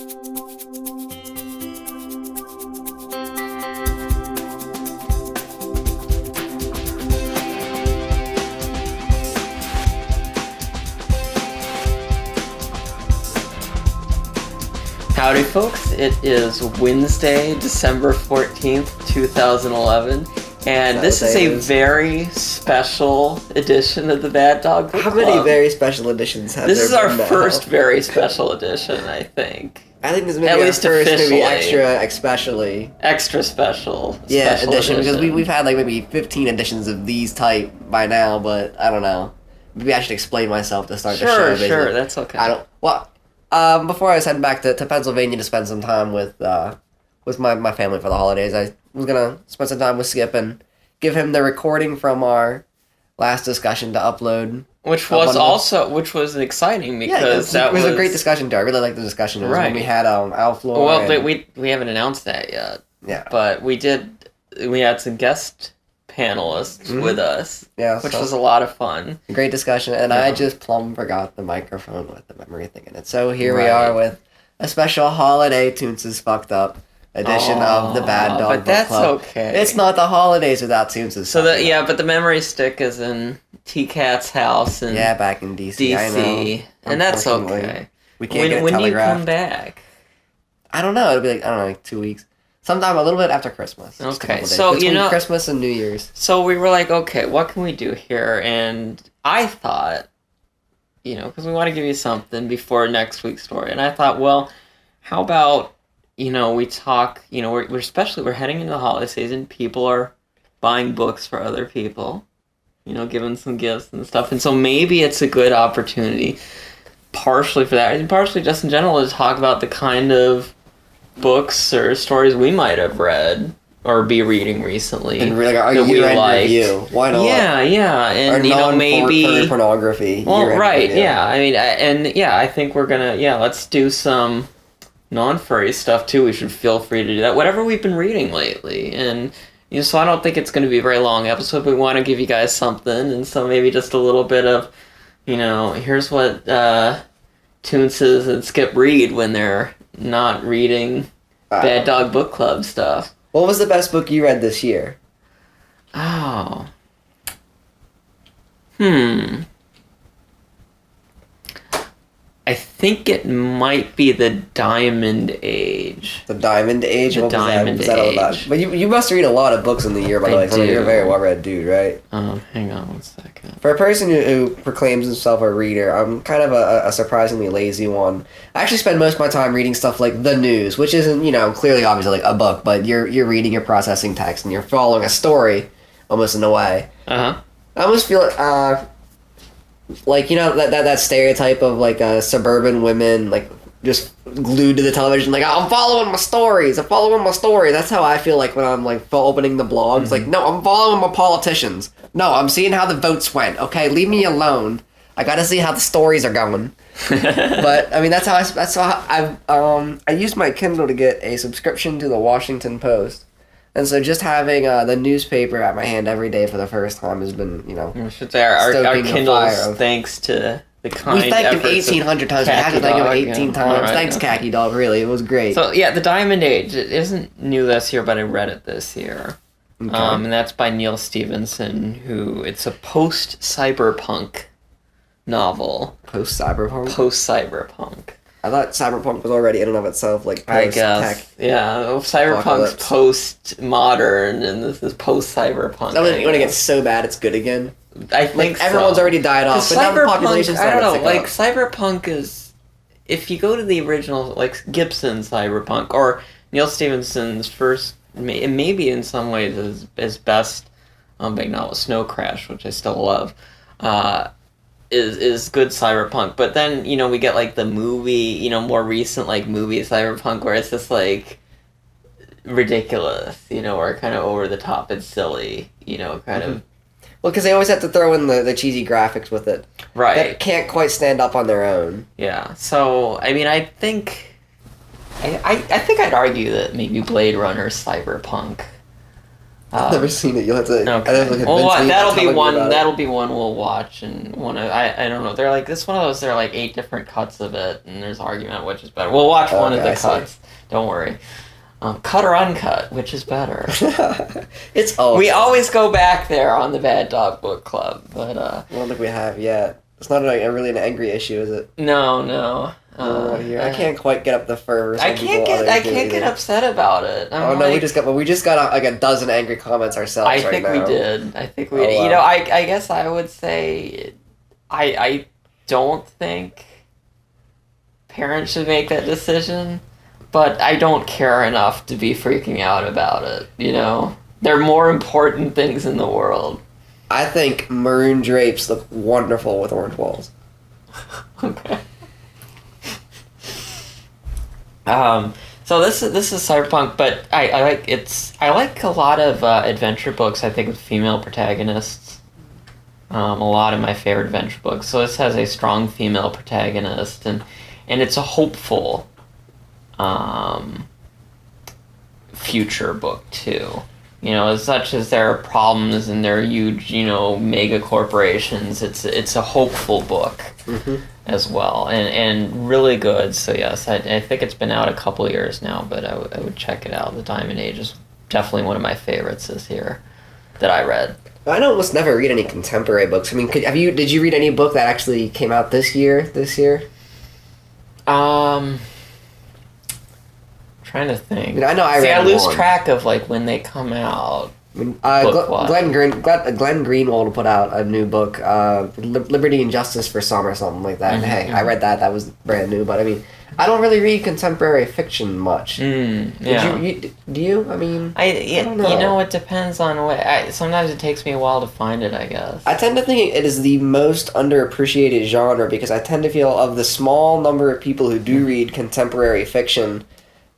Howdy folks, it is Wednesday, December 14th, 2011, and this is a very special edition of the Bad Dog Book How Club. many very special editions have This there is been our now? first very special edition, I think. I think this is maybe At our least first, maybe officially. extra, especially. Extra special. Yeah, special edition, because we've had like maybe 15 editions of these type by now, but I don't know. Maybe I should explain myself to start the show. Sure, Basically. that's okay. I don't. Well, before I was heading back to Pennsylvania to spend some time with my family for the holidays, I was gonna spend some time with Skip and give him the recording from our last discussion to upload. Which was exciting because it was a great discussion too. I really liked the discussion. It was when we had Alflor. Well, we haven't announced that yet. Yeah. But we had some guest panelists with us. Yeah. Which was a lot of fun. A great discussion, and I just plumb forgot the microphone with the memory thing in it. So here we are with a special holiday Toonces Fucked Up edition of the Bad Dog Book Club. Okay. It's not the holidays without Toonces. So but the memory stick is in T-Cat's house and back in DC. I know. And that's okay. We can't get When do you telegraphed. come back? I don't know. It'll be like 2 weeks. Sometime a little bit after Christmas. Just a Okay, couple days. so Between Christmas and New Year's. So we were like, okay, what can we do here? And I thought, because we want to give you something before next week's story. And I thought, well, how about, we talk, we're heading into the holiday season. People are buying books for other people, giving some gifts and stuff. And so maybe it's a good opportunity, partially for that, and partially just in general, to talk about the kind of books or stories we might have read or be reading recently. And really, our year-end review. Why not? Yeah. And, maybe pornography. Well, right, review. Yeah. I mean, I think we're gonna, let's do some non-furry stuff too. We should feel free to do that. Whatever we've been reading lately. And, so I don't think it's going to be a very long episode, but we want to give you guys something. And so maybe just a little bit of, here's what Toonces and Skip read when they're not reading Bad Dog Book Club stuff. What was the best book you read this year? Oh. I think it might be The Diamond Age. The Diamond Age? What was that all about? But you must read a lot of books in the year, by the way. So you're a very well-read dude, right? Hang on 1 second. For a person who proclaims himself a reader, I'm kind of a surprisingly lazy one. I actually spend most of my time reading stuff like the news, which isn't, clearly obviously like a book, but you're reading, you're processing text, and you're following a story, almost in a way. Uh-huh. I almost feel that stereotype of suburban women just glued to the television, I'm following my stories. That's how I feel like when I'm opening the blogs. Mm-hmm. No, I'm following my politicians. No, I'm seeing how the votes went. Okay, leave me alone. I gotta see how the stories are going. But I mean, that's how I used my Kindle to get a subscription to the Washington Post. And so just having the newspaper at my hand every day for the first time has been, I should say our Kindles, thanks to the kind we thanked him efforts 1,800 times. We have to thank him 18 times. Right, Thanks, Khaki Dog, really. It was great. So, The Diamond Age. It isn't new this year, but I read it this year. Okay. And that's by Neil Stephenson, it's a post-cyberpunk novel. Post-cyberpunk. I thought cyberpunk was already in and of itself, I guess. Cyberpunk's post-modern, and this is post-cyberpunk. When it gets so bad, it's good again. I think everyone's already died off, but now the population's starting to pick up. Cyberpunk is... If you go to the original, Gibson Cyberpunk, or Neil Stephenson's first, maybe in some ways his best big novel, Snow Crash, which I still love, is good cyberpunk. But then, we get the movie, more recent movie cyberpunk where it's just ridiculous, or kind of over the top and silly, kind of. Well, because they always have to throw in the cheesy graphics with it. Right. That can't quite stand up on their own. Yeah. So, I mean, I think I'd argue that maybe Blade Runner cyberpunk I've never seen it. You'll have to. Okay. Well, that'll be one we'll watch, and I don't know. They're like, it's one of those. There are like 8 different cuts of it, and there's argument which is better. We'll watch one of the cuts. Don't worry. Cut or uncut, which is better? It's all. We always go back there on the Bad Dog Book Club, but I don't think we have yet. It's not really an angry issue, is it? No. I can't quite get up the fur. I can't get upset about it. We just got like a dozen angry comments ourselves. I think we did. Wow. You know, I guess I would say, I don't think parents should make that decision, but I don't care enough to be freaking out about it. You know, there are more important things in the world. I think maroon drapes look wonderful with orange walls. Okay. So this is cyberpunk, but I like a lot of adventure books. I think with female protagonists. A lot of my favorite adventure books. So this has a strong female protagonist, and it's a hopeful future book too. You know, as such as there are problems and there are huge, you know, mega corporations, it's a hopeful book as well, and really good. So yes, I think it's been out a couple of years now, but I would check it out. The Diamond Age is definitely one of my favorites this year that I read. I almost never read any contemporary books. I mean, did you read any book that actually came out this year? Trying to think. I mean, I know I read I lose one. track of like when they come out. I mean, Glenn Greenwald put out a new book, Liberty and Justice for Some or something like that. And hey, I read that. That was brand new. But I mean, I don't really read contemporary fiction much. Yeah. Do you? I mean, I don't know. You know, it depends on what. Sometimes it takes me a while to find it, I guess. I tend to think it is the most underappreciated genre because I tend to feel of the small number of people who do read contemporary fiction,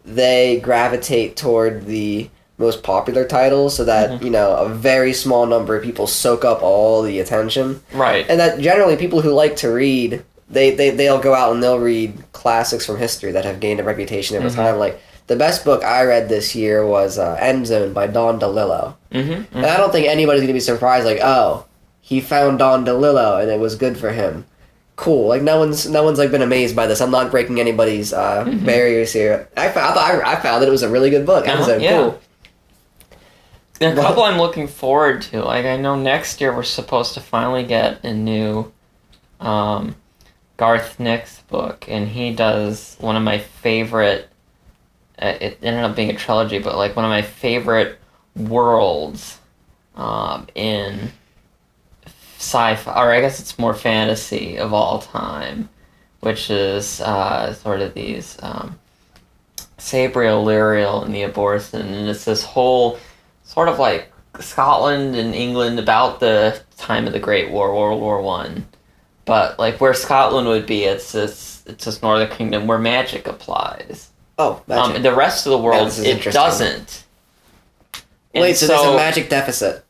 they gravitate toward the most popular titles so that, you know, a very small number of people soak up all the attention. Right. And that generally people who like to read, they'll go out and they'll read classics from history that have gained a reputation over time. Like, the best book I read this year was End Zone by Don DeLillo. And I don't think anybody's going to be surprised, like, oh, he found Don DeLillo and it was good for him. Cool. Like, no one's like been amazed by this. I'm not breaking anybody's barriers here. I found that it was a really good book. Cool. A couple I'm looking forward to. Like, I know next year we're supposed to finally get a new Garth Nix book, and he does one of my favorite. It ended up being a trilogy, but like one of my favorite worlds in sci-fi, or I guess it's more fantasy of all time, which is sort of these Sabriel, Lyriel, and the Abortion, and it's this whole sort of like Scotland and England about the time of the Great War, World War One, but like where Scotland would be, it's this northern kingdom where magic applies. Oh, magic. The rest of the world, it doesn't. Wait, so there's a magic deficit.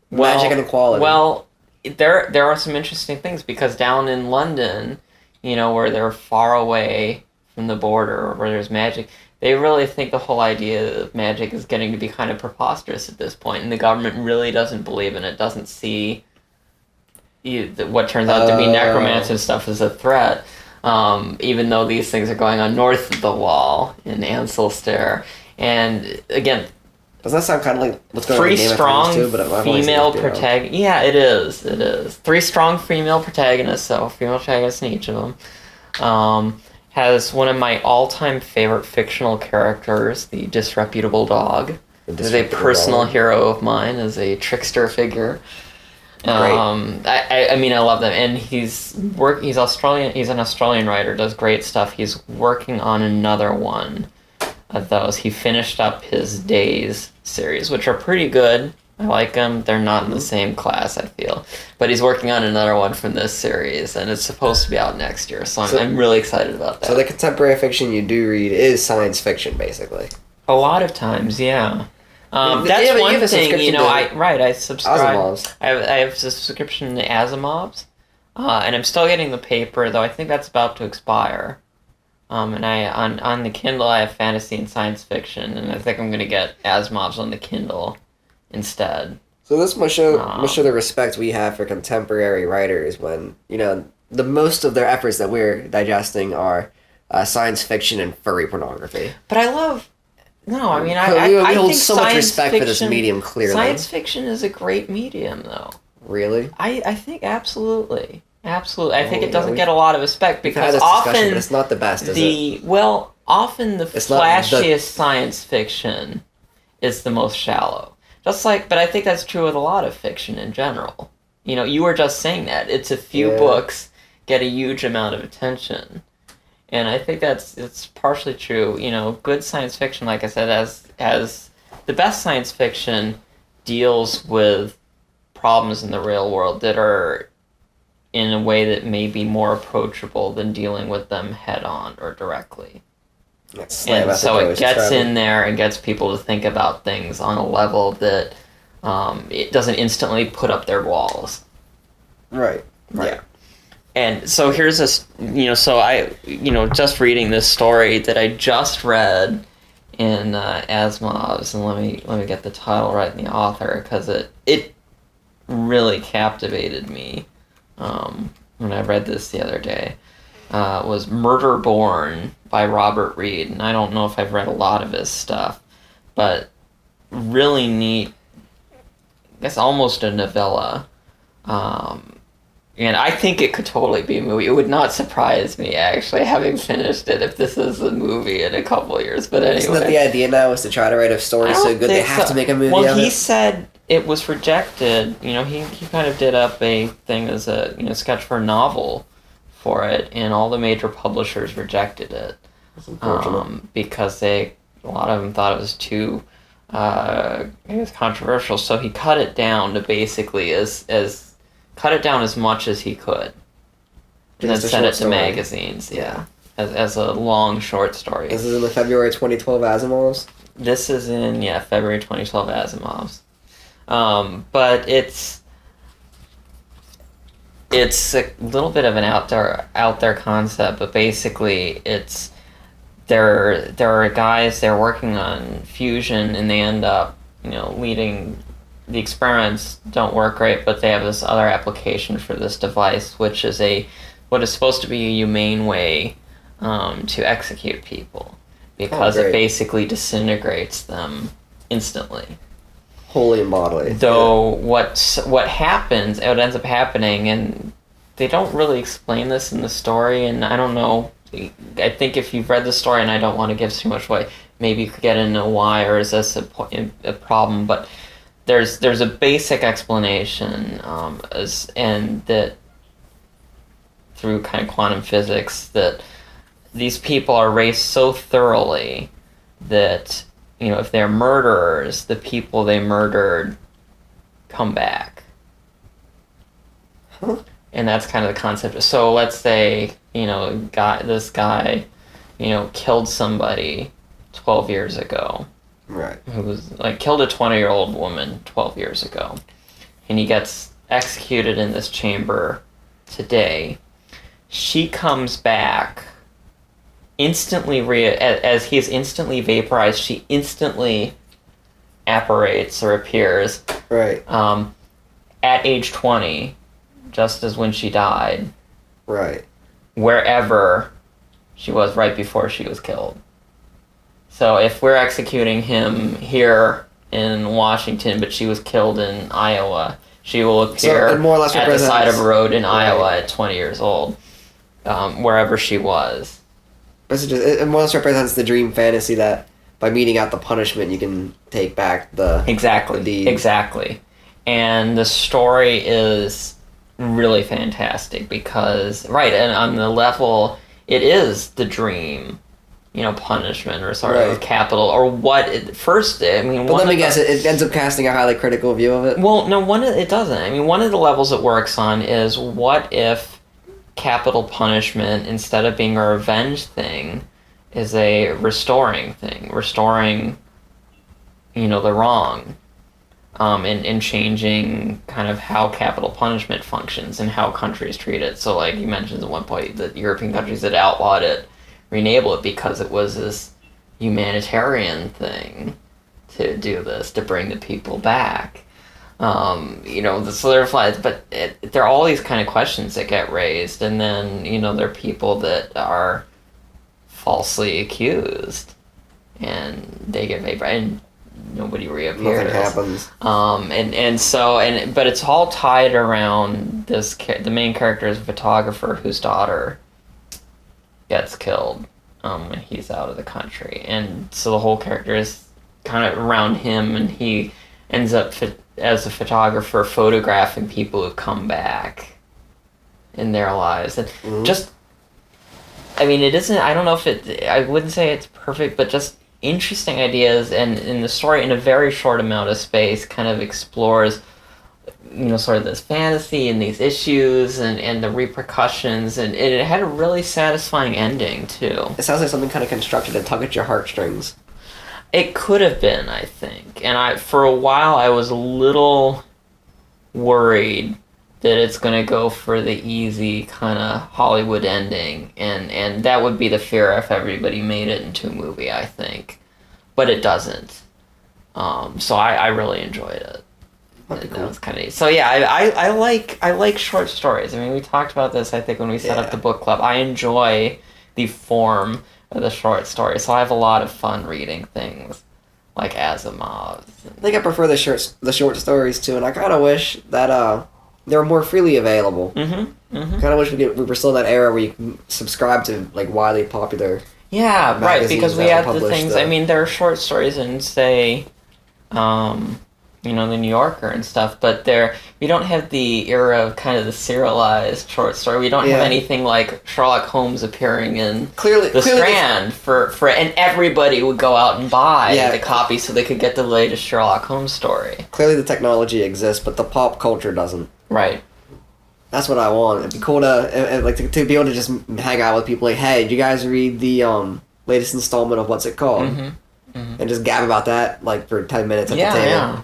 Magic inequality. Well, there are some interesting things, because down in London, you know, where they're far away from the border, where there's magic, they really think the whole idea of magic is getting to be kind of preposterous at this point, and the government really doesn't believe in it, doesn't see what turns out to be necromancy and stuff as a threat, even though these things are going on north of the wall in Ansel Stair. And again, doesn't that sound kind of like what's going on in Game of Thrones too? But I've female protagonists. Yeah, it is. It is 3 strong female protagonists. So female protagonists in each of them. Has one of my all-time favorite fictional characters, the disreputable dog. Is a personal hero of mine, as a trickster figure. I mean, I love them, and he's Australian. He's an Australian writer, does great stuff. He's working on another one of those. He finished up his Days series, which are pretty good. I like them. They're not in the same class, I feel, but he's working on another one from this series, and it's supposed to be out next year. So I'm really excited about that. So the contemporary fiction you do read is science fiction, basically. A lot of times, yeah. That's one thing, you know. I subscribe. Asimov's. I have a subscription to Asimov's, and I'm still getting the paper, though I think that's about to expire. And on the Kindle I have fantasy and science fiction, and I think I'm gonna get Asimov's on the Kindle instead. So this must show the respect we have for contemporary writers when, the most of their efforts that we're digesting are science fiction and furry pornography. But I love... No, I mean, we hold think so much respect for this medium, clearly. Science fiction is a great medium, though. Really? I think absolutely. Absolutely. I think it doesn't get a lot of respect because often... but it's not the best, is it? Well, often the flashiest science fiction is the most shallow. But I think that's true with a lot of fiction in general. You were just saying that. It's a few books get a huge amount of attention. And I think it's partially true. Good science fiction, like I said, as the best science fiction deals with problems in the real world that are in a way that may be more approachable than dealing with them head on or directly. And so it gets in there and gets people to think about things on a level that it doesn't instantly put up their walls. Right. Yeah. And so here's this, so I, just reading this story that I just read in Asimov's, and let me get the title right and the author, because it really captivated me when I read this the other day. Was Murder Born by Robert Reed, and I don't know if I've read a lot of his stuff, but really neat, I guess almost a novella. And I think it could totally be a movie. It would not surprise me, actually, having finished it, if this is a movie in a couple of years. But anyway. Isn't that the idea now, is to try to write a story so good they have to make a movie of it? Well, he said it was rejected. He kind of did up a thing as a sketch for a novel for it, and all the major publishers rejected it. That's unfortunate. Because a lot of them thought it was too controversial. So he cut it down to basically cut it down as much as he could, and then sent it to magazines. Yeah, as a long short story. This is in the February 2012 Asimov's? This is in February 2012 Asimov's. But it's a little bit of an out there concept, but basically there are guys, they're working on fusion, and they end up leading. The experiments don't work great, but they have this other application for this device, which is what is supposed to be a humane way to execute people, because it basically disintegrates them instantly. Wholly and bodily. Though what ends up happening, and they don't really explain this in the story, and I don't know. I think if you've read the story, and I don't want to give too much away, maybe you could get into why, or is this a problem, but there's a basic explanation, and that through kind of quantum physics, that these people are raised so thoroughly that if they're murderers, the people they murdered come back. Huh? And that's kind of the concept. So let's say this guy killed somebody 12 years ago. Right. Who was killed a 20-year-old woman 12 years ago, and he gets executed in this chamber today. She comes back instantly, as he is instantly vaporized. She instantly apparates or appears. Right. At age 20, just as when she died. Right. Wherever she was right before she was killed. So if we're executing him here in Washington, but she was killed in Iowa, she will appear at the side of a road in Iowa at 20 years old, wherever she was. It more or less represents the dream fantasy that by meeting out the punishment, you can take back the deed. Exactly. And the story is really fantastic because, and on the level, it is the dream. Punishment or sort of capital, or what first. I mean, but let me guess, it ends up casting a highly critical view of it. Well, no, it doesn't. I mean, one of the levels it works on is what if capital punishment, instead of being a revenge thing, is a restoring thing, restoring, the wrong, and changing kind of how capital punishment functions and how countries treat it. So, like you mentioned at one point, the European countries that outlawed it, renable it because it was this humanitarian thing to do this, to bring the people back. So there are all these kind of questions that get raised, and then, there are people that are falsely accused, and they get made, and nobody reappears. Nothing happens. But it's all tied around the main character is a photographer whose daughter gets killed when he's out of the country, and so the whole character is kind of around him, and he ends up as a photographer photographing people who've come back in their lives, and it isn't, I don't know if I wouldn't say it's perfect, but just interesting ideas, and in the story, in a very short amount of space, kind of explores, sort of this fantasy and these issues and the repercussions, and it had a really satisfying ending, too. It sounds like something kind of constructed to tug at your heartstrings. It could have been, I think. And for a while, I was a little worried that it's going to go for the easy kind of Hollywood ending. And that would be the fear if everybody made it into a movie, I think. But it doesn't. So I really enjoyed it. That'd be cool. That was kind of neat. So yeah, I like short stories. I mean, we talked about this, I think, when we set up the book club. I enjoy the form of the short story, so I have a lot of fun reading things like Asimov. I think I prefer the short stories too, and I kind of wish that they were more freely available. Kind of wish we were still in that era where you can subscribe to like widely popular. Yeah, right. Because we had the things. I mean, there are short stories in, say, the New Yorker and stuff, but we don't have the era of kind of the serialized short story. We don't have anything like Sherlock Holmes appearing in the Strand and everybody would go out and buy the copy so they could get the latest Sherlock Holmes story. Clearly the technology exists, but the pop culture doesn't. Right. That's what I want. It'd be cool to be able to just hang out with people like, hey, did you guys read the latest installment of what's it called? And just gab about that like for 10 minutes at the table. Yeah.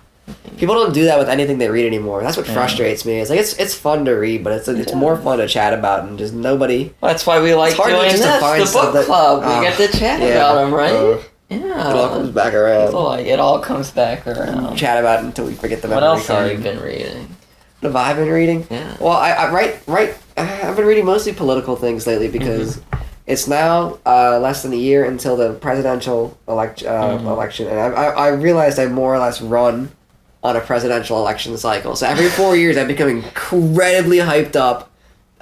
People don't do that with anything they read anymore. That's what frustrates me. It's like it's fun to read, but it's more fun to chat about, and just nobody. Well, that's why we like doing this, the book club. We get to chat about them, right? Yeah. It all comes back around. It all comes back around. Chat about it until we forget the memory card. What else card. have you been reading? What have I been reading? Yeah. Well, I've been reading mostly political things lately because it's now less than a year until the presidential election, and I realized I more or less run on a presidential election cycle. So every 4 years, I become incredibly hyped up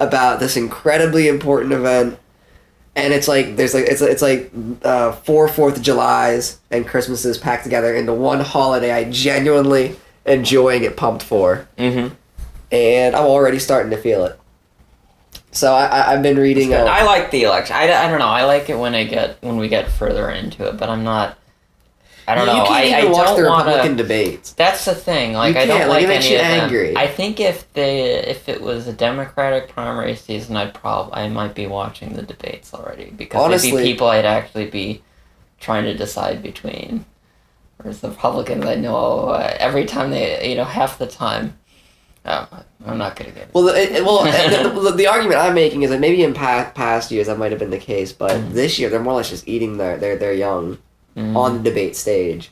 about this incredibly important event, and it's like it's like 4th of Julys and Christmases packed together into one holiday. I genuinely enjoy and get pumped for, and I'm already starting to feel it. So I've been reading. I like the election. I don't know. I like it when we get further into it, but I'm not. I don't know. You can't even watch the Republican debates. That's the thing. Like, I don't like any of them. Angry. I think if it was a Democratic primary season, I might be watching the debates already, because honestly, there'd be people I'd actually be trying to decide between. Whereas the Republicans, I know every time half the time. I'm not gonna get it. Well, the argument I'm making is that maybe in past years that might have been the case, but this year they're more or less just eating their young. On the debate stage,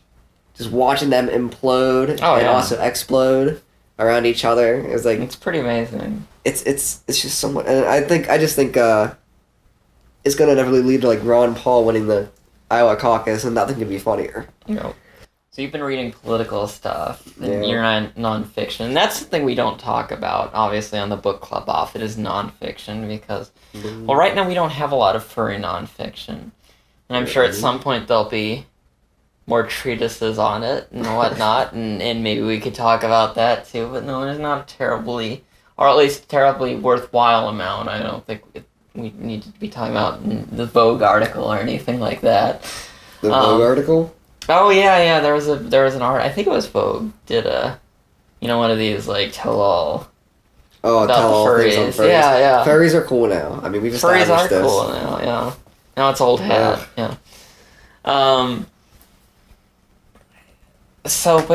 just watching them implode also explode around each other. It's pretty amazing. It's just somewhat, and I just think it's gonna inevitably lead to like Ron Paul winning the Iowa caucus, and nothing could be funnier. So you've been reading political stuff, and you're nonfiction. And that's the thing we don't talk about, obviously, on the book club off. It is nonfiction because, well, right now we don't have a lot of furry nonfiction. And I'm sure at some point there'll be more treatises on it and whatnot, and maybe we could talk about that too. But no, there's not a terribly worthwhile amount. I don't think we need to be talking about the Vogue article or anything like that. The Vogue article? Oh yeah. There was an art. I think it was Vogue did one of these like tell all. Oh, about tell all furries. Things on furries. Yeah. Furries are cool now. I mean, we've established furries are this. Cool now. Yeah. Now it's old hat. Yeah. But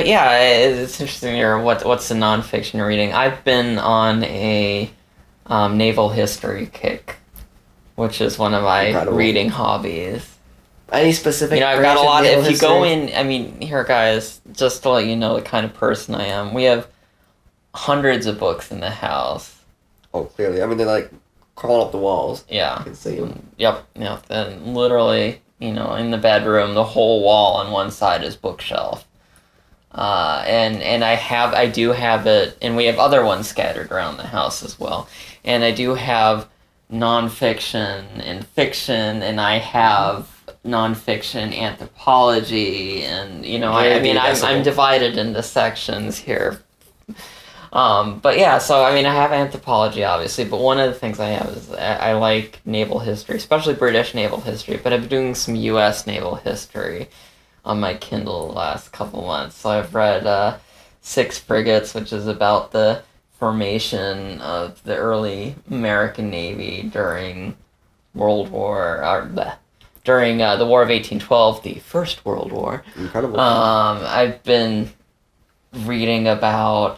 yeah, it's interesting here. What's the nonfiction you're reading? I've been on a naval history kick, which is one of my reading hobbies. Any specific? I've got a branch lot. naval If you go history? in, I mean, here, guys, just to let you know the kind of person I am, we have hundreds of books in the house. Oh, clearly. I mean, they're like crawling up the walls. Yeah. I can see them. Yep. And literally, in the bedroom, the whole wall on one side is bookshelf. And I do have it, and we have other ones scattered around the house as well. And I do have nonfiction and fiction, and I have nonfiction anthropology, and I'm divided into sections here. But yeah, so I have anthropology obviously, but one of the things I have is I like naval history, especially British naval history, but I've been doing some U.S. naval history on my Kindle the last couple months. So I've read Six Frigates, which is about the formation of the early American Navy during during the War of 1812, the First World War. Incredible. I've been reading about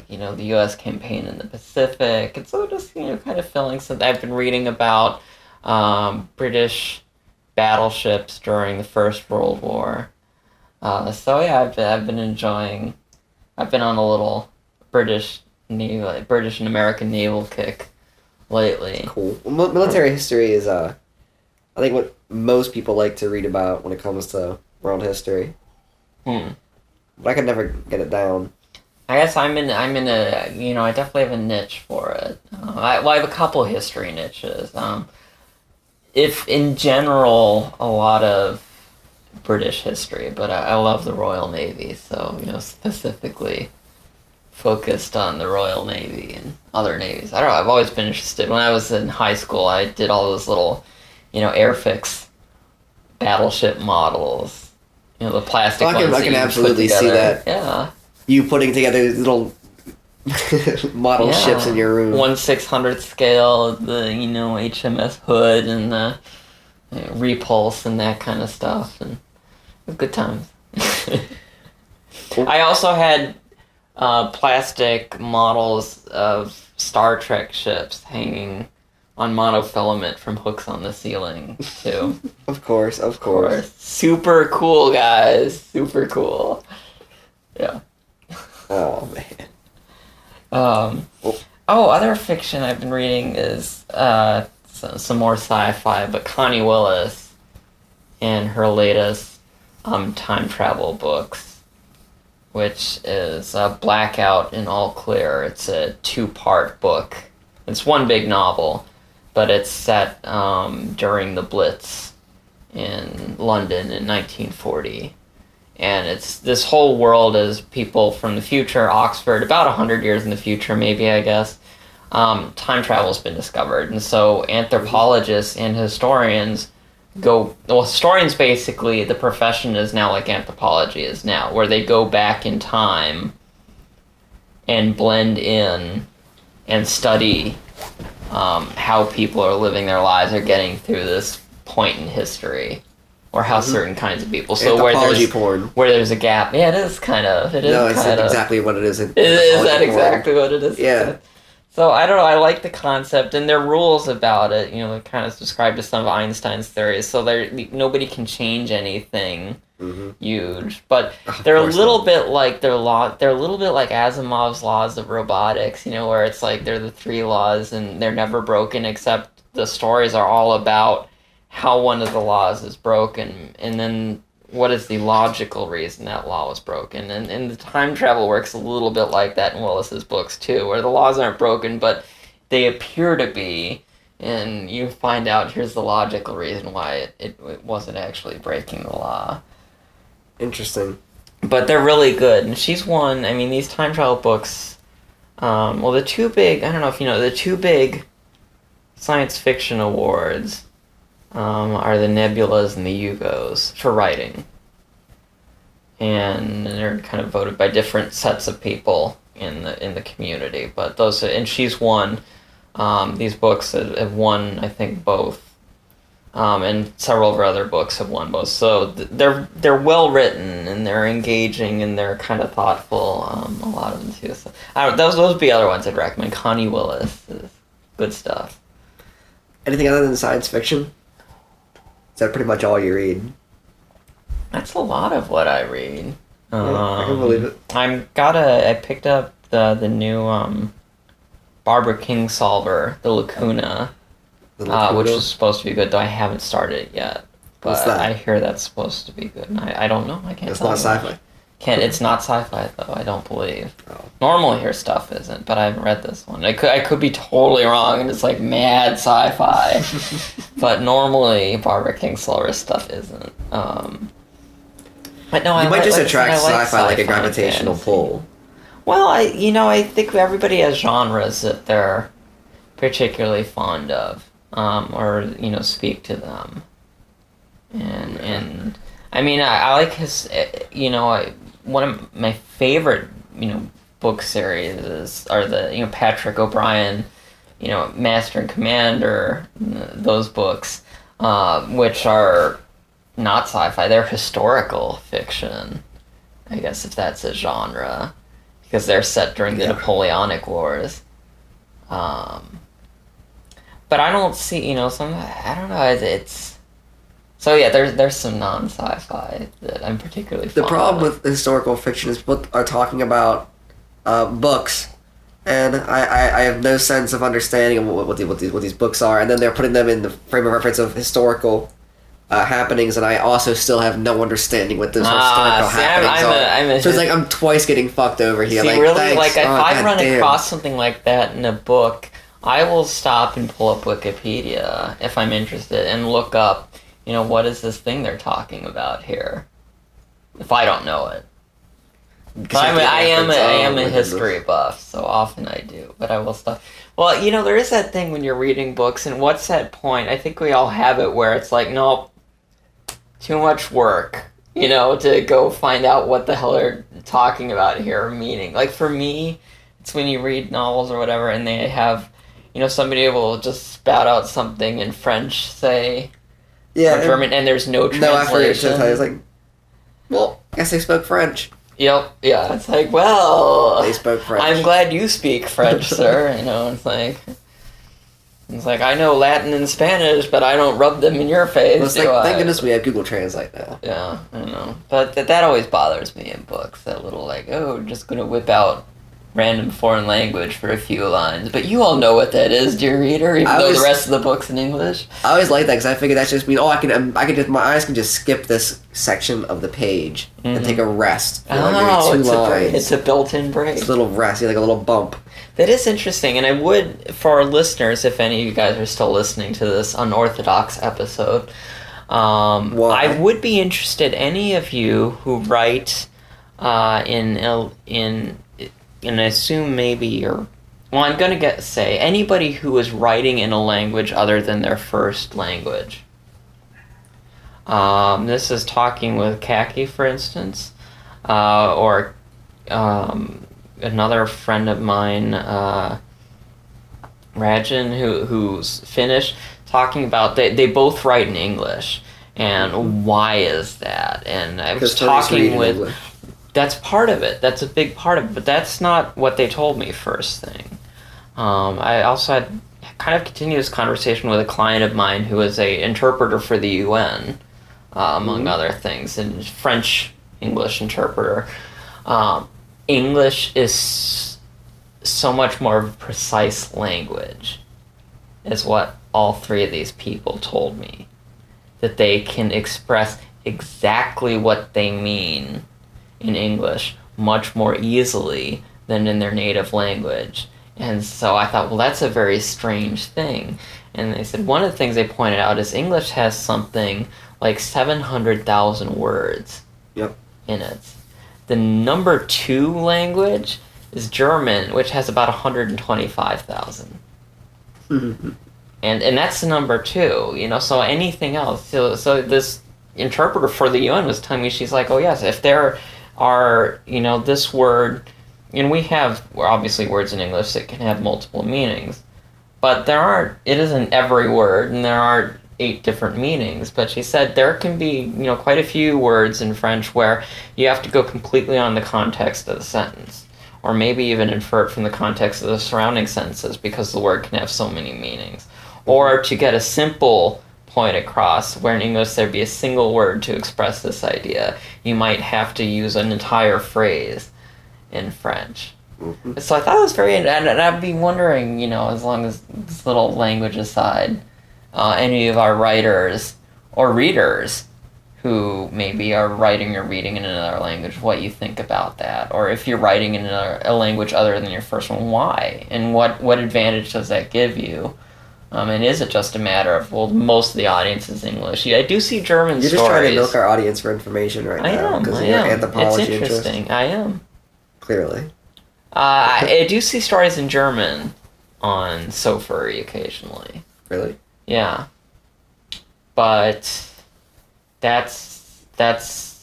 the U.S. campaign in the Pacific, and so just kind of filling some. I've been reading about British battleships during the First World War. So yeah, I've been enjoying. I've been on a little British and American naval kick lately. Cool. Well, military history is I think what most people like to read about when it comes to world history. But I could never get it down. I guess I'm in a I definitely have a niche for it. I have a couple history niches. If in general a lot of British history, but I love the Royal Navy, so specifically focused on the Royal Navy and other navies. I don't know, I've always been interested. When I was in high school, I did all those little, Airfix battleship models. The plastic ones. I can absolutely see that. Yeah. You putting together these little model ships in your room. 1/600th scale, the HMS Hood and the Repulse and that kind of stuff, and it was good times. I also had plastic models of Star Trek ships hanging on monofilament from hooks on the ceiling too. Of course. Super cool, guys. Super cool. Yeah. Oh man. Other fiction I've been reading is some more sci-fi, but Connie Willis and her latest time travel books, which is Blackout and All Clear. It's a 2-part book. It's one big novel, but it's set during the Blitz in London in 1940. And this whole world is people from the future, Oxford, about 100 years in the future, maybe, I guess. Time travel's been discovered. And so anthropologists and historians historians basically, the profession is now like anthropology is now, where they go back in time and blend in and study how people are living their lives or getting through this point in history. Or how certain kinds of people. So where there's a gap. Yeah, it is kind of. It's exactly what it is. Is that exactly what it is? Yeah. So I don't know. I like the concept, and there are rules about it. They're kind of described as some of Einstein's theories. So nobody can change anything huge, but they're a little bit like They're a little bit like Asimov's laws of robotics. Where it's like they're the 3 laws, and they're never broken. Except the stories are all about how one of the laws is broken, and then what is the logical reason that law was broken. And the time travel works a little bit like that in Willis's books too, where the laws aren't broken, but they appear to be, and you find out here's the logical reason why it wasn't actually breaking the law. Interesting. But they're really good, and she's won, these time travel books, the 2 big, I don't know if you know, the 2 big science fiction awards are the Nebulas and the Hugos for writing. And they're kind of voted by different sets of people in the community. But and she's won. These books have won, I think, both. And several of her other books have won both. So they're well written, and they're engaging, and they're kind of thoughtful. A lot of them too. So those would be other ones I'd recommend. Connie Willis is good stuff. Anything other than science fiction? that pretty much all you read? That's a lot of what I read. I can believe it. I picked up the new Barbara Kingsolver, The Lacuna, which is supposed to be good, though I haven't started it yet. But What's that? I hear that's supposed to be good. And I don't know. I can't. It's tell not you. sci-fi. It's not sci-fi though. I don't believe. Oh. Normally, her stuff isn't, but I haven't read this one. I could be totally wrong, and it's like mad sci-fi. But normally, Barbara Kingsolver's stuff isn't. But no, You might just like I said, attract I like sci-fi like a sci-fi gravitational fantasy. pull. Well, I think everybody has genres that they're particularly fond of, or speak to them. And I mean, I like his, one of my favorite, book series are the, Patrick O'Brien, Master and Commander, those books, which are not sci-fi, they're historical fiction, I guess, if that's a genre, because they're set during the Napoleonic Wars. But I don't see, I don't know, it's... So yeah, there's some non-sci-fi that I'm particularly fond The problem of. with historical fiction is people are talking about books, and I have no sense of understanding of what these books are, and then they're putting them in the frame of reference of historical happenings, and I also still have no understanding what those historical happenings are. So it's like I'm twice getting fucked over here. See, like, really, thanks. like if I run damn. across something like that in a book, I will stop and pull up Wikipedia if I'm interested and look up, what is this thing they're talking about here? If I don't know it. But I am a history buff, so often I do, but I will stop. Well, there is that thing when you're reading books, and what's that point? I think we all have it where it's like, nope, too much work, to go find out what the hell they're talking about here or meaning. Like for me, it's when you read novels or whatever, and they have, somebody will just spout out something in French, say, or German, and there's no translation. No, after it's like, well, I guess they spoke French. Yep, yeah, it's like, well... They spoke French. I'm glad you speak French, sir, It's like, I know Latin and Spanish, but I don't rub them in your face, Well, it's like, thank goodness we have Google Translate now. Yeah, I know. But that always bothers me in books, that little, just gonna whip out random foreign language for a few lines. But you all know what that is, dear reader, even though the rest of the book's in English. I always like that, because I figured that just means, my eyes can just skip this section of the page and take a rest. It's a built-in break. It's a little rest, like a little bump. That is interesting, and I would, for our listeners, if any of you guys are still listening to this unorthodox episode, I would be interested, any of you who write and I assume maybe you're... Well, I'm going to say anybody who is writing in a language other than their first language. This is talking with Kaki, for instance, or another friend of mine, Rajan, who's Finnish, talking about they both write in English, and why is that? And I was talking with... English. That's part of it. That's a big part of it. But that's not what they told me first thing. I also had kind of continuous conversation with a client of mine who is a interpreter for the UN, among other things, and French-English interpreter. English is so much more of a precise language, is what all three of these people told me. That they can express exactly what they mean in English much more easily than in their native language. And so I thought, well, that's a very strange thing. And they said one of the things they pointed out is English has something like 700,000 words in it. The number 2 language is German, which has about 125,000. And that's the number 2, so anything else. So this interpreter for the UN was telling me, she's like, oh yes, if there are, this word, and we have obviously words in English that can have multiple meanings, but it isn't every word, and there aren't 8 different meanings. But she said there can be, quite a few words in French where you have to go completely on the context of the sentence, or maybe even infer it from the context of the surrounding sentences, because the word can have so many meanings. Or to get a simple point across, where in English there'd be a single word to express this idea. You might have to use an entire phrase in French. Mm-hmm. So I thought it was very, and I'd be wondering, as long as this little language aside, any of our writers or readers who maybe are writing or reading in another language, what you think about that, or if you're writing in a language other than your first one, why, and what advantage does that give you? And is it just a matter of, well, most of the audience is English? I do see German stories. You're just trying to milk our audience for information right now. I You're am. anthropology It's interesting. interest. I am. Clearly. I do see stories in German on So Furry occasionally. Really? Yeah. But that's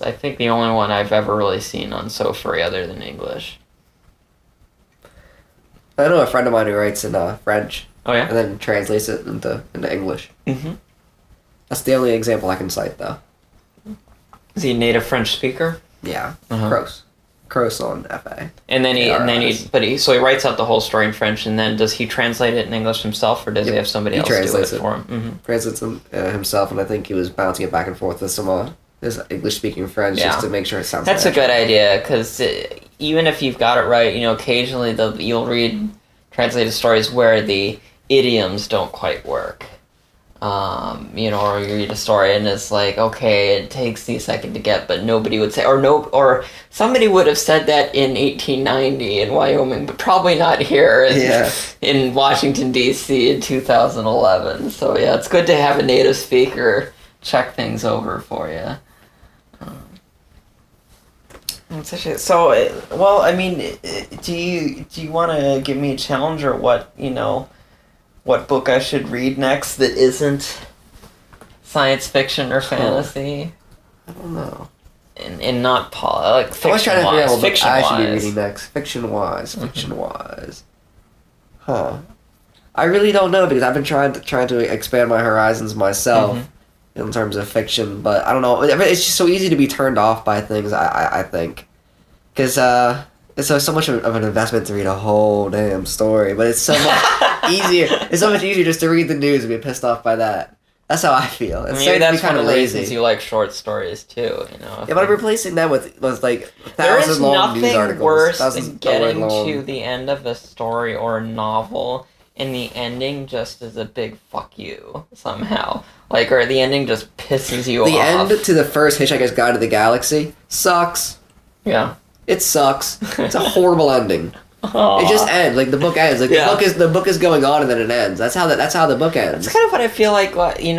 I think the only one I've ever really seen on So Furry other than English. I know a friend of mine who writes in French. Oh yeah? And then translates it into English. Mm-hmm. That's the only example I can cite, though. Is he a native French speaker? Yeah. Uh-huh. Cross on FA. And then he writes out the whole story in French, and then does he translate it in English himself, or does he have somebody else do it for him? Mm-hmm. Translates himself, and I think he was bouncing it back and forth with some his English-speaking friends just to make sure it sounds. That's natural. A good idea, because even if you've got it right, occasionally you'll read translated stories where the idioms don't quite work. Or you read a story and it's like, okay, it takes me a second to get, but nobody would say, or somebody would have said that in 1890 in Wyoming, but probably not here in Washington, D.C. in 2011. So yeah, it's good to have a native speaker check things over for you. So, well, I mean, do you want to give me a challenge, or what book I should read next that isn't science fiction or fantasy? I don't know. And not fiction. I was trying to figure out what book I should be reading next. Fiction-wise. Huh. I really don't know, because I've been trying to expand my horizons myself in terms of fiction, but I don't know. It's just so easy to be turned off by things, I think. Because it's so much of an investment to read a whole damn story, but it's so much easier. It's so much easier just to read the news and be pissed off by that. That's how I feel. It's maybe that's kind of lazy. Reasons you like short stories too, Yeah, but I'm replacing them with like 1,000-long news articles. There is nothing worse than getting to the end of a story or a novel, and the ending just is a big fuck you somehow. Or the ending just pisses you off. The end to the first Hitchhiker's Guide to the Galaxy sucks. Yeah. It sucks. It's a horrible ending. Aww. It just ends. The book ends. The book is going on and then it ends. That's how the book ends. That's kind of what I feel like. Watching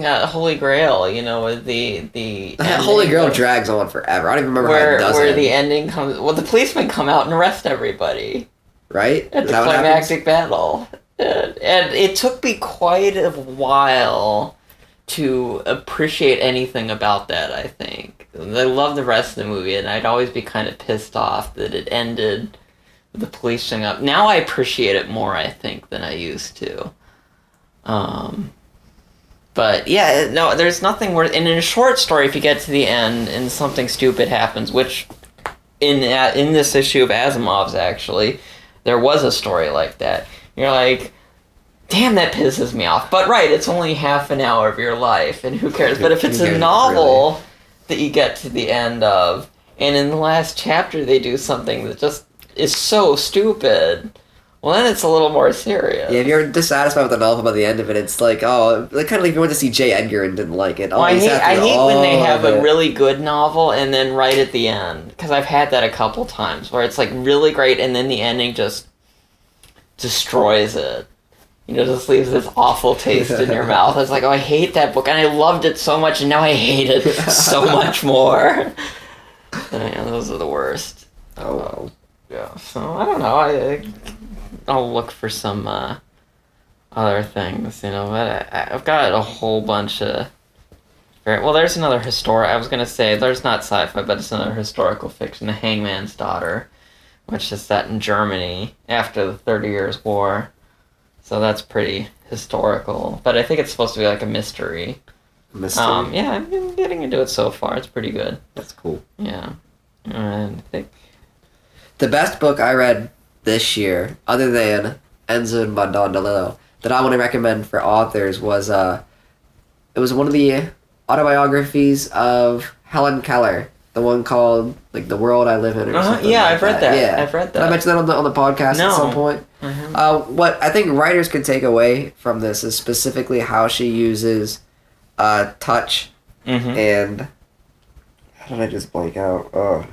Holy Grail. The Holy Grail drags on forever. I don't even remember how it does. Where the ending comes. Well, the policemen come out and arrest everybody. Right. At the climactic battle, and it took me quite a while to appreciate anything about that. I think I love the rest of the movie, and I'd always be kind of pissed off that it ended with the police showing up. Now I appreciate it more, I think, than I used to. But yeah, no, there's nothing worth. And in a short story, if you get to the end and something stupid happens, which in this issue of Asimov's actually, there was a story like that. You're like, damn, that pisses me off. But right, it's only half an hour of your life, and who cares? But if it's a novel that you get to the end of, and in the last chapter they do something that just is so stupid, well, then it's a little more serious. Yeah, if you're dissatisfied with the novel by the end of it, it's like, kind of like if you went to see J. Edgar and didn't like it. Well, I hate when they have a really good novel and then right at the end, because I've had that a couple times, where it's really great and then the ending just destroys it. Just leaves this awful taste in your mouth. It's like, oh, I hate that book, and I loved it so much, and now I hate it so much more. Those are the worst. Oh, well. Yeah, so, I don't know. I'll look for some other things, but I've got a whole bunch of... Well, there's another I was going to say, there's not sci-fi, but it's another historical fiction, The Hangman's Daughter, which is set in Germany after the 30 Years' War. So that's pretty historical. But I think it's supposed to be like a mystery. Yeah, I've been getting into it so far. It's pretty good. That's cool. Yeah. And I think... The best book I read this year, other than Enzo and Madonna Lillo, that I want to recommend for authors was It was one of the autobiographies of Helen Keller, the one called like The World I Live In or something. Yeah, like I've read that. Yeah, I've read that. Did I mention that on the podcast No. at some point? What I think writers could take away from this is specifically how she uses touch and how did I just blank out? Oh,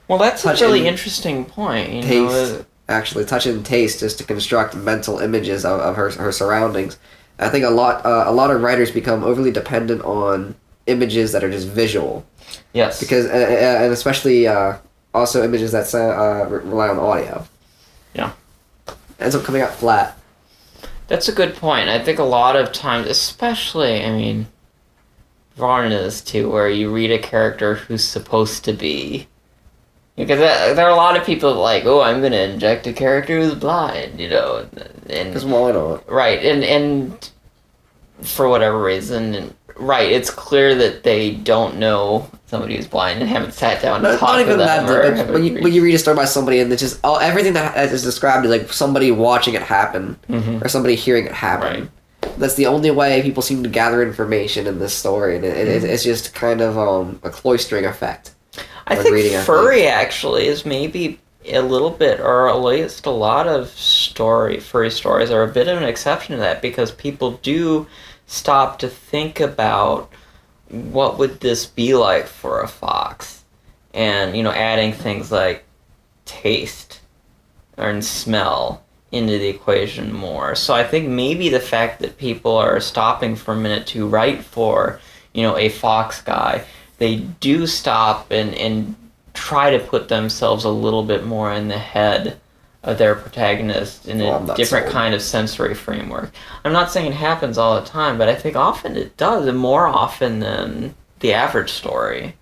well, that's touch a really and interesting point. You taste. know, Actually, touch and taste just to construct mental images of her surroundings. I think a lot of writers become overly dependent on images that are just visual. yes. Because and especially also images that rely on audio. Yeah. Ends up coming out flat. That's a good point. I think a lot of times, especially, I mean, Varn is too, where you read a character who's supposed to be. Because there are a lot of people like, oh, I'm going to inject a character who's blind, you know. Because why not? Right, and for whatever reason, right, it's clear that they don't know somebody who's blind and haven't sat down and talked to them. But when you read a story by somebody and it's just everything that is described is like somebody watching it happen or somebody hearing it happen. Right. That's the only way people seem to gather information in this story, and it's just kind of a cloistering effect. I think Furry actually is maybe a little bit, or at least a lot of furry stories are a bit of an exception to that, because people do stop to think about what would this be like for a fox, and adding things like taste and smell into the equation more. So I think maybe the fact that people are stopping for a minute to write for a fox guy, they do stop and try to put themselves a little bit more in the head of their protagonist in a different kind of sensory framework. I'm not saying it happens all the time, but I think often it does, and more often than the average story.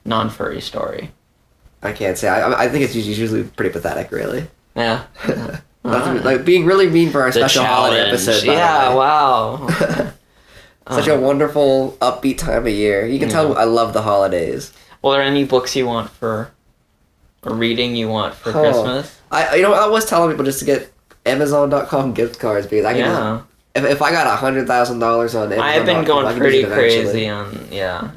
Non-furry story. I can't say. I think it's usually pretty pathetic, really. Yeah. Like being really mean for our special holiday episode. Yeah, wow. Such a wonderful, upbeat time of year. You can tell I love the holidays. Well, are there any books you want for reading you want for Christmas? I was telling people just to get Amazon.com gift cards because I can just, if I got $100,000 on Amazon, I've been going pretty crazy on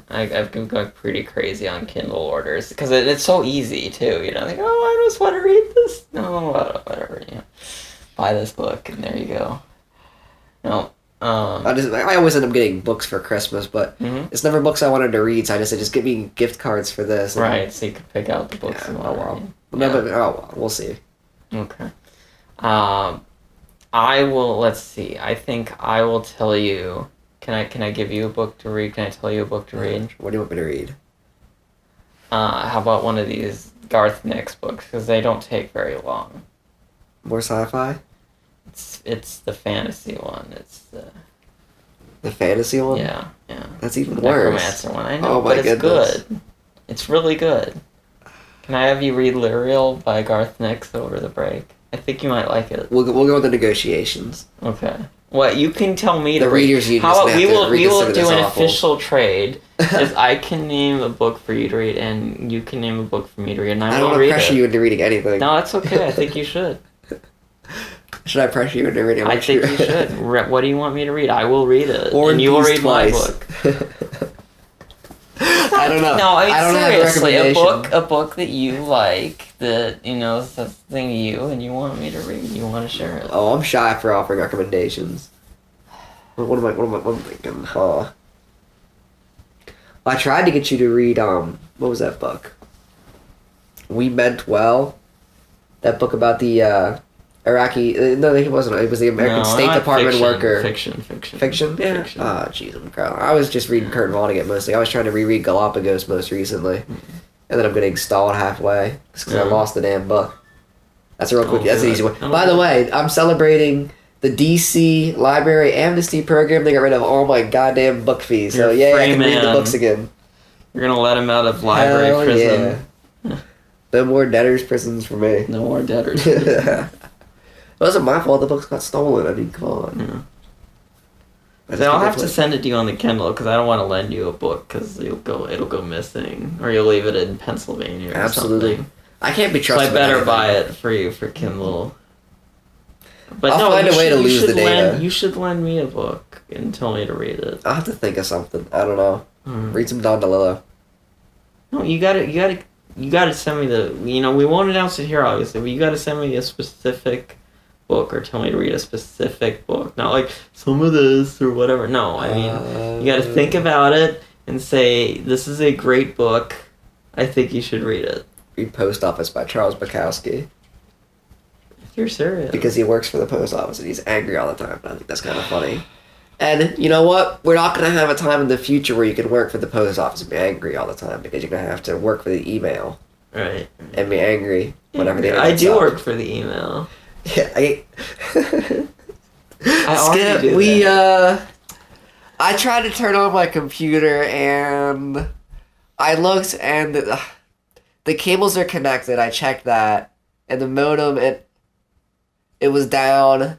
I've been going pretty crazy on Kindle orders because it's so easy too. Like, oh, I just want to read this. No, whatever. Buy this book and there you go. No. I always end up getting books for Christmas, but it's never books I wanted to read, so I just said, just give me gift cards for this. Right, so you can pick out the books. We'll see. Okay. I will, let's see, I think I will tell you, can I give you a book to read? Can I tell you a book to read? What do you want me to read? How about one of these Garth Nix books, because they don't take very long. More sci-fi? It's the fantasy one. It's the fantasy one. Yeah. That's even worse. Necromancer one. I know, but it's good. It's really good. Can I have you read Lyriel by Garth Nix over the break? I think you might like it. We'll go with the negotiations. Okay. What you can tell me the readers you how we will do an official trade. Is I can name a book for you to read, and you can name a book for me to read, and I will read it. I don't want to pressure you into reading anything. No, that's okay. I think you should. Should I pressure you into reading? I think you should. What do you want me to read? I will read it. And you will read my book. I don't know. No, I don't seriously, have a book that you like, that, something and you want me to read, you want to share it. Oh, I'm shy for offering recommendations. What am I thinking? I tried to get you to read, what was that book? We Meant Well. That book about the, Iraqi... no, it wasn't. It was the American State Department worker. Fiction? Yeah? Fiction. Oh, jeez, I'm crying. I was just reading Kurt Vonnegut mostly. I was trying to reread Galapagos most recently. And then I'm getting stalled halfway. Just because I lost the damn book. That's a real quick... That's an easy one. By the way, I'm celebrating the DC Library Amnesty Program. They got rid of all my goddamn book fees. So, yeah, I can read the books again. You're going to let him out of library prison. Yeah. No more debtors' prisons for me. No more debtors. It wasn't my fault the books got stolen. I mean, come on. Yeah. Then I'll have to send it to you on the Kindle because I don't want to lend you a book because it'll go missing or you'll leave it in Pennsylvania or something. I can't be trusted. So I better buy it for you for Kindle. But I'll no, find you a way should- to you lose should the data. You should lend me a book and tell me to read it. I'll have to think of something. I don't know. Hmm. Read some Don DeLillo. No, you gotta send me the. We won't announce it here, obviously, but you gotta send me a specific book or tell me to read a specific book. Not like some of this or whatever. No, I mean, you gotta think about it and say, this is a great book. I think you should read it. Read Post Office by Charles Bukowski. If you're serious. Because he works for the post office and he's angry all the time. I think that's kind of funny. And you know what? We're not going to have a time in the future where you can work for the post office and be angry all the time because you're going to have to work for the email. Right. And be angry whenever the I internet's do up. work for the email. Yeah, I already do we, that. I tried to turn on my computer and I looked and the cables are connected. I checked that. And the modem, it was down.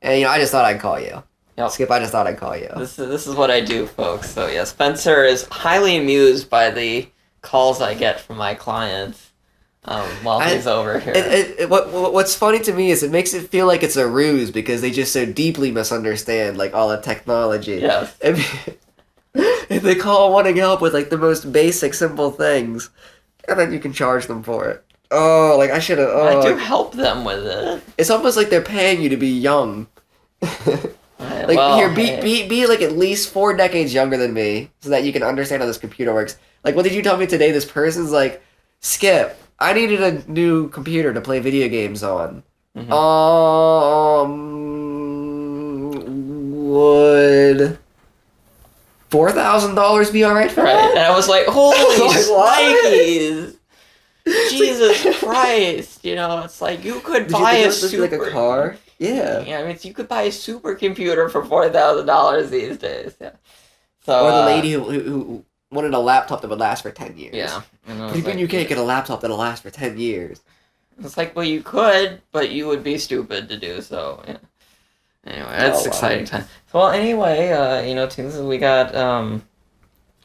And, I just thought I'd call you. Yep. Skip, I just thought I'd call you. This is what I do, folks. So yeah, Spencer is highly amused by the calls I get from my clients while he's over here. What's funny to me is it makes it feel like it's a ruse because they just so deeply misunderstand like all the technology. Yes. If they call wanting help with like the most basic simple things, and then you can charge them for it. Oh, like I should have. Oh, I do help them with it. It's almost like they're paying you to be young. Like Well, here, hey. be like at least 4 decades younger than me, so that you can understand how this computer works. Like, what did you tell me today? This person's like, Skip, I needed a new computer to play video games on. Mhm. Would $4,000 be all right for Right, that? and I was like, holy Like, what? shnikes! Jesus Christ! It's like you could Did you buy think it a was supposed to be super like a car? Yeah. Yeah, I mean, you could buy a supercomputer for $4,000 these days. Yeah. So. Or the lady who wanted a laptop that would last for 10 years. Yeah. And I What was do you mean like, you can't get a laptop that'll last for 10 years? It's like, well, you could, but you would be stupid to do so. Yeah. Anyway, that's exciting time. So, well, anyway, Tunes, we got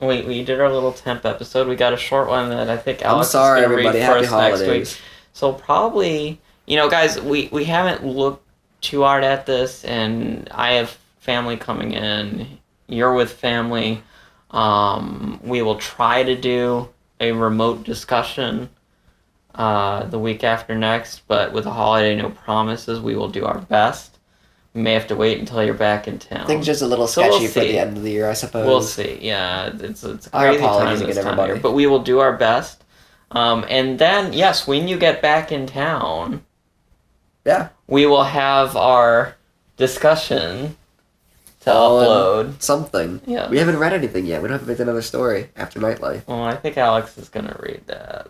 we did our little temp episode. We got a short one that I think Alex I'm sorry, is going to read everybody. for Happy us next holidays. week. So probably, guys, we haven't looked too hard at this, and I have family coming in. You're with family. We will try to do a remote discussion the week after next, but with a holiday, no promises. We will do our best. We may have to wait until you're back in town. Things just a little So we'll sketchy for see. the end of the year, I suppose. We'll see. Yeah, it's a Our crazy apologies time again, this time everybody. here, but we will do our best. And then, yes, when you get back in town, Yeah. we will have our discussion to upload. Something. Yeah. We haven't read anything yet. We don't have to make another story after Nightlife. Well, I think Alex is gonna read a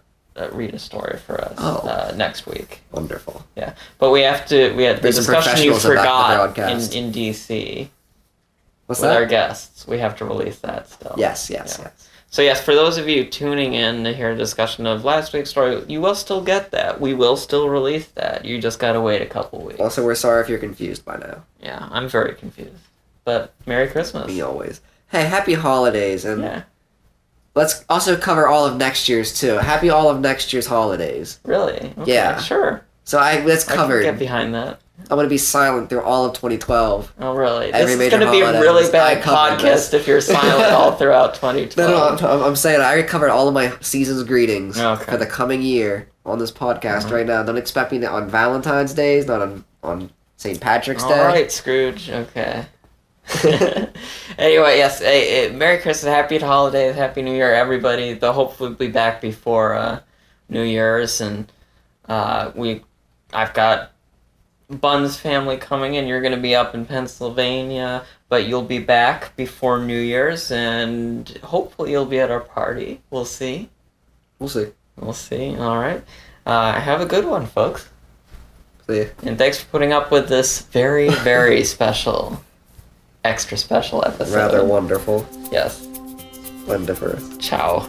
story for us next week. Wonderful. Yeah, but we had the There's some discussion you professionals about the forgot broadcast. in DC What's with that? our guests. We have to release that still. Yes. Yeah. So yes, for those of you tuning in to hear a discussion of last week's story, you will still get that. We will still release that. You just gotta wait a couple weeks. Also, we're sorry if you're confused by now. Yeah, I'm very confused. But Merry Christmas. Me always. Hey, happy holidays, and Yeah. let's also cover all of next year's too. Happy all of next year's holidays. Really? Okay, Yeah. Sure. So that's I covered. can get behind that. I'm gonna be silent through all of 2012. Oh, really? Every This is major going to be a holiday, really I bad covered podcast this. if you're silent all throughout 2012. No, I'm saying I already covered all of my season's greetings Okay. for the coming year on this podcast right now. Don't expect me to, on Valentine's Days, not on St. Patrick's Day. All right, Scrooge. Okay. Anyway, yes. Merry Christmas, Happy Holidays, Happy New Year, everybody. They'll hopefully be back before New Year's, and I've got Bun's family coming in. You're going to be up in Pennsylvania, but you'll be back before New Year's, and hopefully you'll be at our party. We'll see. We'll see. We'll see. All right. Have a good one, folks. See ya. And thanks for putting up with this very, very special, extra special episode. Rather wonderful. Yes. Wonderful. Ciao.